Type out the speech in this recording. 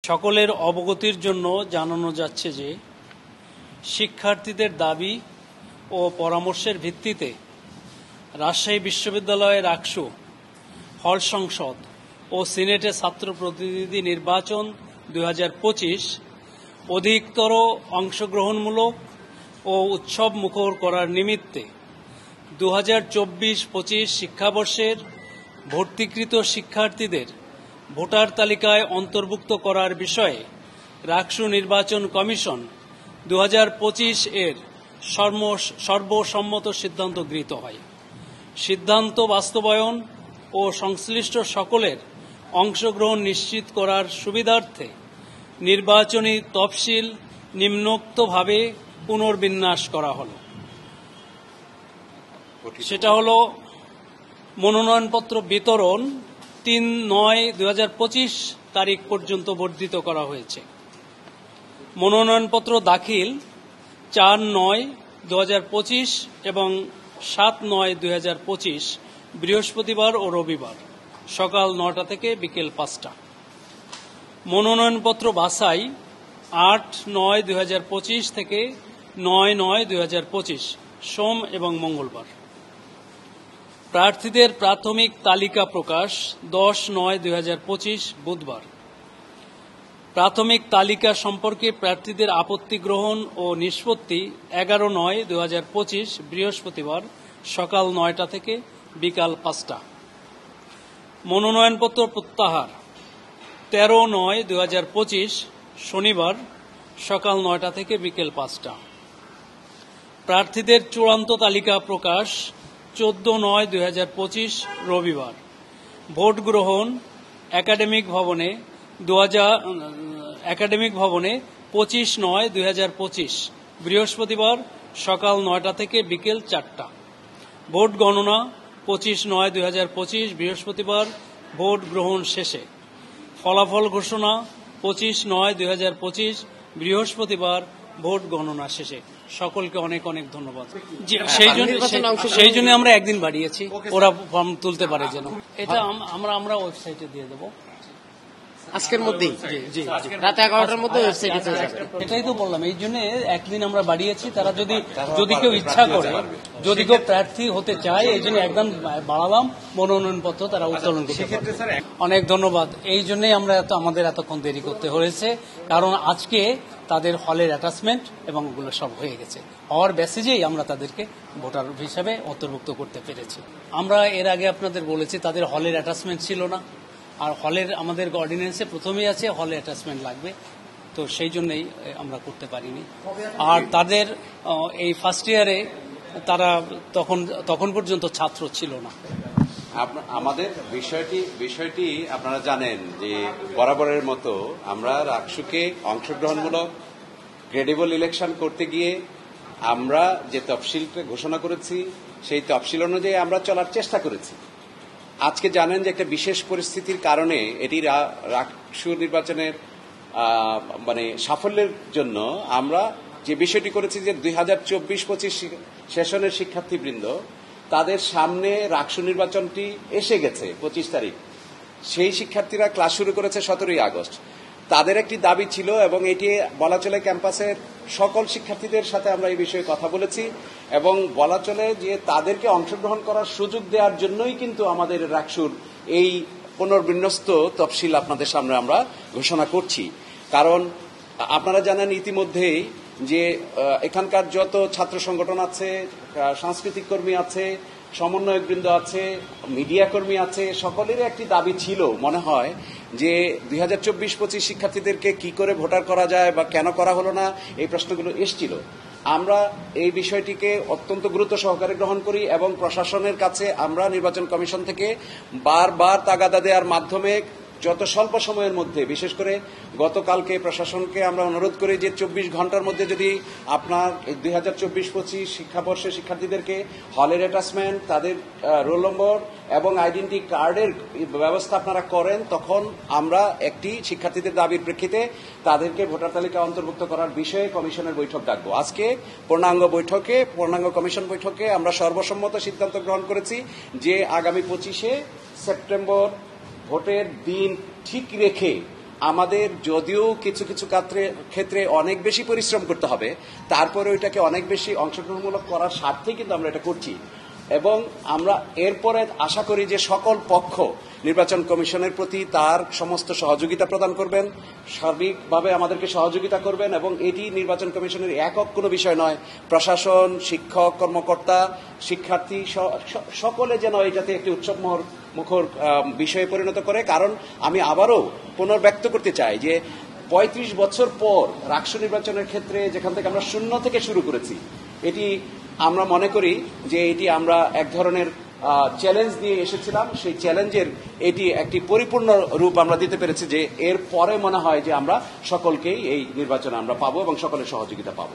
সকলের অবগতির জন্য জানানো যাচ্ছে যে শিক্ষার্থীদের দাবি ও পরামর্শের ভিত্তিতে রাজশাহী বিশ্ববিদ্যালয়ের রাকসু হল সংসদ ও সিনেটে ছাত্র প্রতিনিধি নির্বাচন 2025 অধিকতর অংশগ্রহণমূলক ও উৎসব মুখর করার নিমিত্তে 2024-25 শিক্ষাবর্ষের ভর্তিকৃত শিক্ষার্থীদের ভোটার তালিকায় অন্তর্ভুক্ত করার বিষয়ে রাকসু নির্বাচন কমিশন 2025 এর সর্বসম্মত সিদ্ধান্ত গৃহীত হয়। সিদ্ধান্ত বাস্তবায়ন ও সংশ্লিষ্ট সকলের অংশগ্রহণ নিশ্চিত করার সুবিধার্থে নির্বাচনী তফসিল নিম্নোক্তভাবে পুনর্বিন্যাস করা হল। সেটা হল মনোনয়নপত্র বিতরণ 3/9/2025 তারিখ পর্যন্ত বর্ধিত করা হয়েছে। মনোনয়নপত্র দাখিল 4/9/2025 এবং 7/9/2025 বৃহস্পতিবার ও রবিবার সকাল 9টা থেকে বিকেল 5টা। মনোনয়নপত্র বাছাই 8/9/2025 থেকে 9/9/2025 সোম এবং মঙ্গলবার। প্রার্থীদের প্রাথমিক তালিকা প্রকাশ 10/9/2025 বুধবার। প্রাথমিক তালিকা সম্পর্কে প্রার্থীদের আপত্তি গ্রহণ ও নিষ্পত্তি 11/9/2025 বৃহস্পতিবার সকাল 9টা থেকে বিকাল 5টা। মনোনয়নপত্র প্রত্যাহার 13/9/2025 শনিবার সকাল 9টা থেকে বিকেল 5টা। প্রার্থীদের চূড়ান্ত তালিকা প্রকাশ 14/9/2025 রবিবার। ভোট গ্রহণ একাডেমিক ভবনে 25/9/2025 বৃহস্পতিবার সকাল 9টা থেকে বিকেল 4টা। ভোট গণনা 25/9/2025 বৃহস্পতিবার ভোট গ্রহণ শেষে। ফলাফল ঘোষণা 25/9/2025 বৃহস্পতিবার ভোট গণনা শেষে। সকলকে অনেক অনেক ধন্যবাদ। সেই জন্য আমরা একদিন বাড়িয়েছি, ওরা ফর্ম তুলতে পারে যেন। এটা আমরা ওয়েবসাইটে দিয়ে দেবো আজকের মধ্যেই, রাত 11টার মধ্যে ওয়েবসাইটে চলে যাবে। এটাই তো বললাম, এই জন্য একদিন আমরা বাড়িয়েছি। তারা যদি কেউ ইচ্ছা করে, যদি কেউ প্রার্থী হতে চায়, এই জন্য একদম বাড়ালাম মনোনয়নপত্র তারা উত্তোলন করতে পারে। অনেক ধন্যবাদ। এই জন্যই আমাদের এতক্ষণ দেরি করতে হয়েছে, কারণ আজকে তাদের হলের অ্যাটাচমেন্ট এবং ওগুলো সব হয়ে গেছে। হওয়ার বেসিজেই আমরা তাদেরকে ভোটার হিসাবে অন্তর্ভুক্ত করতে পেরেছি। আমরা এর আগে আপনাদের বলেছি তাদের হলের অ্যাটাচমেন্ট ছিল না, আর হলের আমাদের অর্ডিন্যান্সে প্রথমেই আছে হলে অ্যাটাচমেন্ট লাগবে, তো সেই জন্যই আমরা করতে পারিনি। আর তাদের এই ফার্স্ট ইয়ারে তারা তখন পর্যন্ত ছাত্র ছিল না। আমাদের বিষয়টি আপনারা জানেন যে বরাবরের মতো আমরা রাকসুকে অংশগ্রহণমূলক ক্রেডিবল ইলেকশন করতে গিয়ে আমরা যে তফসিলটা ঘোষণা করেছি সেই তফসিল অনুযায়ী আমরা চলার চেষ্টা করেছি। আজকে জানেন যে একটা বিশেষ পরিস্থিতির কারণে এটি রাকসু নির্বাচনের সাফল্যের জন্য আমরা যে বিষয়টি করেছি যে 2024-25 সেশনের শিক্ষার্থীবৃন্দ তাদের সামনে রাকসু নির্বাচনটি এসে গেছে 25 তারিখ। সেই শিক্ষার্থীরা ক্লাস শুরু করেছে 17ই আগস্ট। তাদের একটি দাবি ছিল এবং এটি বলা চলে ক্যাম্পাসের সকল শিক্ষার্থীদের সাথে আমরা এই বিষয়ে কথা বলেছি এবং বলা চলে যে তাদেরকে অংশগ্রহণ করার সুযোগ দেওয়ার জন্যই কিন্তু আমাদের রাকসুর এই পুনর্বিন্যস্ত তফসিল আপনাদের সামনে আমরা ঘোষণা করছি। কারণ আপনারা জানেন ইতিমধ্যেই যে এখানকার যত ছাত্র সংগঠন আছে, সাংস্কৃতিক কর্মী আছে, সমন্বয়কবৃন্দ আছে, মিডিয়া কর্মী আছে, সকলেরই একটি দাবি ছিল মনে হয় যে 2024-25 শিক্ষার্থীদেরকে কি করে ভোটার করা যায় বা কেন করা হলো না, এই প্রশ্নগুলো এসেছিল। আমরা এই বিষয়টিকে অত্যন্ত গুরুত্ব সহকারে গ্রহণ করি এবং প্রশাসনের কাছে আমরা নির্বাচন কমিশন থেকে বারবার তাগাদা দেওয়ার মাধ্যমে যত স্বল্প সময়ের মধ্যে, বিশেষ করে গতকালকে প্রশাসনকে আমরা অনুরোধ করি যে 24 ঘন্টার মধ্যে যদি আপনার 2024-25 শিক্ষাবর্ষে শিক্ষার্থীদেরকে হলের অ্যাটাচমেন্ট, তাদের রোল নম্বর এবং আইডেন্টি কার্ডের ব্যবস্থা আপনারা করেন, তখন আমরা একটি শিক্ষার্থীদের দাবির প্রেক্ষিতে তাদেরকে ভোটার তালিকা অন্তর্ভুক্ত করার বিষয়ে কমিশনের বৈঠক ডাকবো। আজকে পূর্ণাঙ্গ কমিশন বৈঠকে আমরা সর্বসম্মত সিদ্ধান্ত গ্রহণ করেছি যে আগামী 25শে সেপ্টেম্বর ভোটের দিন ঠিক রেখে আমাদের যদিও কিছু কিছু ক্ষেত্রে অনেক বেশি পরিশ্রম করতে হবে, তারপরে ওইটাকে অনেক বেশি অংশগ্রহণমূলক করার স্বার্থে কিন্তু আমরা এটা করছি। এবং আমরা এরপরে আশা করি যে সকল পক্ষ নির্বাচন কমিশনের প্রতি তার সমস্ত সহযোগিতা প্রদান করবেন, সার্বিকভাবে আমাদেরকে সহযোগিতা করবেন, এবং এটি নির্বাচন কমিশনের একক কোনো বিষয় নয়। প্রশাসন, শিক্ষক, কর্মকর্তা, শিক্ষার্থী সকলে যেন এটাতে একটি উৎসব মুখর বিষয়ে পরিণত করে। কারণ আমি আবারও পুনর্ব্যক্ত করতে চাই যে ৩৫ বছর পর রাষ্ট্র নির্বাচনের ক্ষেত্রে যেখান থেকে আমরা শূন্য থেকে শুরু করেছি, এটি আমরা মনে করি যে এটি আমরা এক ধরনের চ্যালেঞ্জ নিয়ে এসেছিলাম। সেই চ্যালেঞ্জের এটি একটি পরিপূর্ণ রূপ আমরা দিতে পেরেছি, যে এর পরে মনে হয় যে আমরা সকলকেই এই নির্বাচনে আমরা পাবো এবং সকলের সহযোগিতা পাবো।